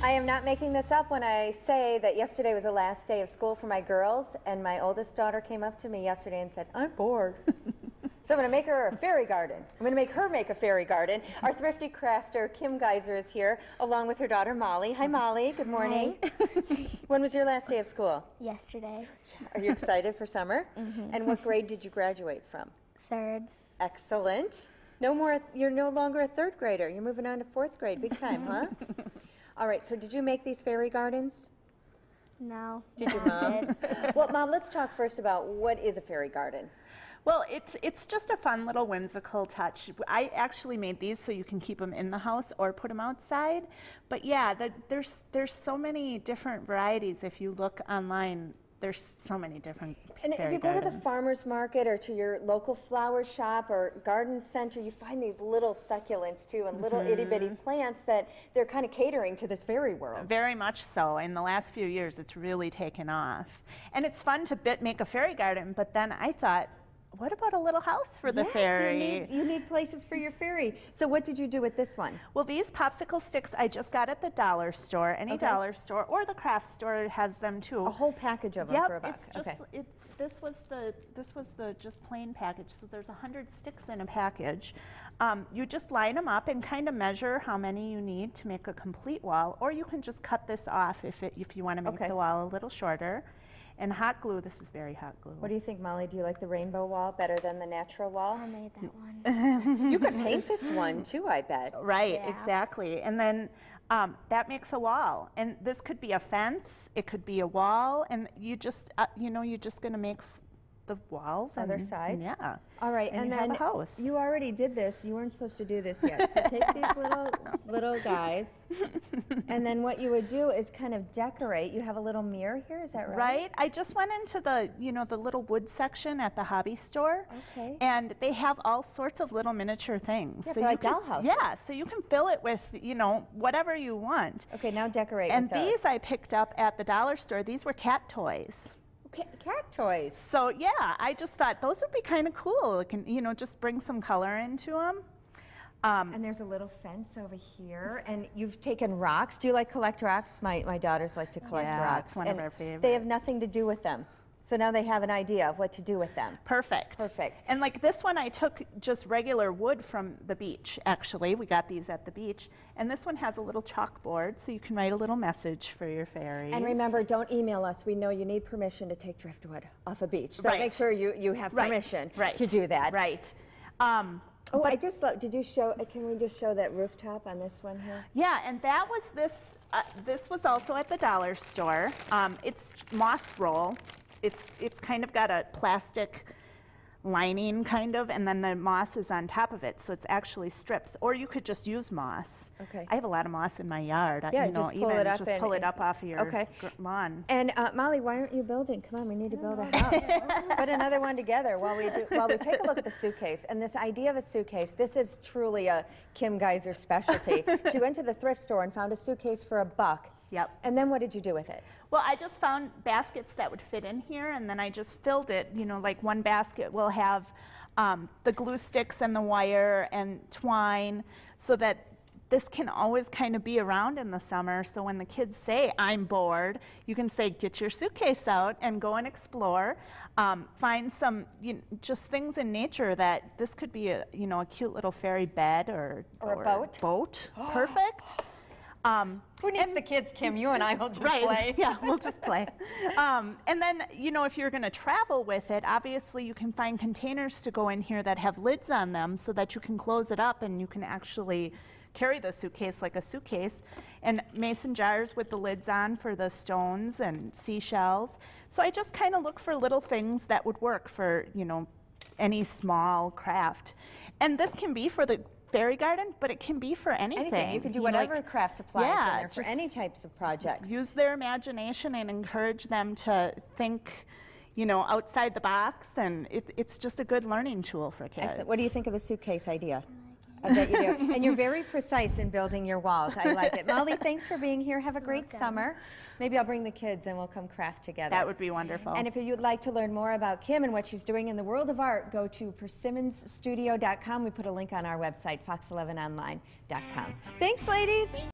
I am not making this up when I say that yesterday was the last day of school for my girls, and my oldest daughter came up to me yesterday and said, I'm bored. So I'm going to make her a fairy garden. I'm going to make her make a fairy garden. Our thrifty crafter, Kim Geiser, is here, along with her daughter, Molly. Hi, Molly. Good morning. When was your last day of school? Yesterday. Are you excited for summer? Mm-hmm. And what grade did you graduate from? Third. Excellent. No more. You're no longer a third grader. You're moving on to fourth grade. Big time, huh? All right. So did you make these fairy gardens? No. Did your mom? Well, Mom, let's talk first about what is a fairy garden. Well, it's just a fun little whimsical touch. I actually made these so you can keep them in the house or put them outside. But yeah, there's so many different varieties. If you look online, there's so many different And if you go to the farmer's market or to your local flower shop or garden center, you find these little succulents too and little itty bitty plants that they're kind of catering to this fairy world. Very much so. In the last few years, it's really taken off. And it's fun to make a fairy garden, but then I thought, what about a little house for the fairy? You need places for your fairy. So what did you do with this one? Well, these popsicle sticks I just got at the dollar store. Any dollar store or the craft store has them too. A whole package of them for a buck. It's just, this was the just plain package. So there's 100 sticks in a package. You just line them up and kind of measure how many you need to make a complete wall, or you can just cut this off if you want to make the wall a little shorter. And hot glue, this is very hot glue. What do you think, Molly? Do you like the rainbow wall better than the natural wall? I made that one. You could paint this one too, I bet. Right, exactly. And then that makes a wall. And this could be a fence, it could be a wall, and you just, you're just going to make the walls. Other sides? Yeah. All right, and then have a house. You already did this. You weren't supposed to do this yet. So take these little guys, and then what you would do is kind of decorate. You have a little mirror here, is that right? Right. I just went into the little wood section at the hobby store. Okay. And they have all sorts of little miniature things. Yeah, so for like dollhouses. Yeah, so you can fill it with, whatever you want. Okay, now decorate And with those. these I picked up at the dollar store. These were cat toys. Cat toys. So yeah, I just thought those would be kind of cool. It can, just bring some color into them. And there's a little fence over here, and you've taken rocks. Do you like collect rocks? My daughters like to collect rocks. It's one of our favorites. They have nothing to do with them. So now they have an idea of what to do with them. Perfect. Perfect. And like this one, I took just regular wood from the beach, actually. We got these at the beach. And this one has a little chalkboard, so you can write a little message for your fairies. And remember, don't email us. We know you need permission to take driftwood off a beach. So make sure you have permission to do that. Right. Oh, I just love, did you show, can we just show that rooftop on this one here? Yeah, and that was this, this was also at the dollar store. It's moss roll. It's kind of got a plastic lining, kind of, and then the moss is on top of it, so it's actually strips. Or you could just use moss. Okay. I have a lot of moss in my yard. Yeah, just pull it up off of your lawn. And Molly, why aren't you building? Come on, we need to build a house. Put another one together while we take a look at the suitcase. And this idea of a suitcase, this is truly a Kim Geiser specialty. She went to the thrift store and found a suitcase for $1. Yep. And then what did you do with it? Well, I just found baskets that would fit in here, and then I just filled it. Like one basket will have the glue sticks and the wire and twine, so that this can always kind of be around in the summer. So when the kids say, I'm bored, you can say, get your suitcase out and go and explore. Find some, just things in nature that this could be a cute little fairy bed or a boat. Perfect. Who needs the kids, Kim? You and I will just play. Yeah, we'll just play. And then, if you're going to travel with it, obviously you can find containers to go in here that have lids on them so that you can close it up and you can actually carry the suitcase like a suitcase. And mason jars with the lids on for the stones and seashells. So I just kind of look for little things that would work for, any small craft. And this can be for the fairy garden, but it can be for anything. You can do whatever craft supplies in there for any types of projects. Use their imagination and encourage them to think, outside the box, and it's just a good learning tool for kids. Excellent. What do you think of the suitcase idea? I bet you do. And you're very precise in building your walls. I like it. Molly, thanks for being here. Have a great summer. Maybe I'll bring the kids and we'll come craft together. That would be wonderful. And if you'd like to learn more about Kim and what she's doing in the world of art, go to persimmonstudio.com. We put a link on our website, fox11online.com. Thanks, ladies.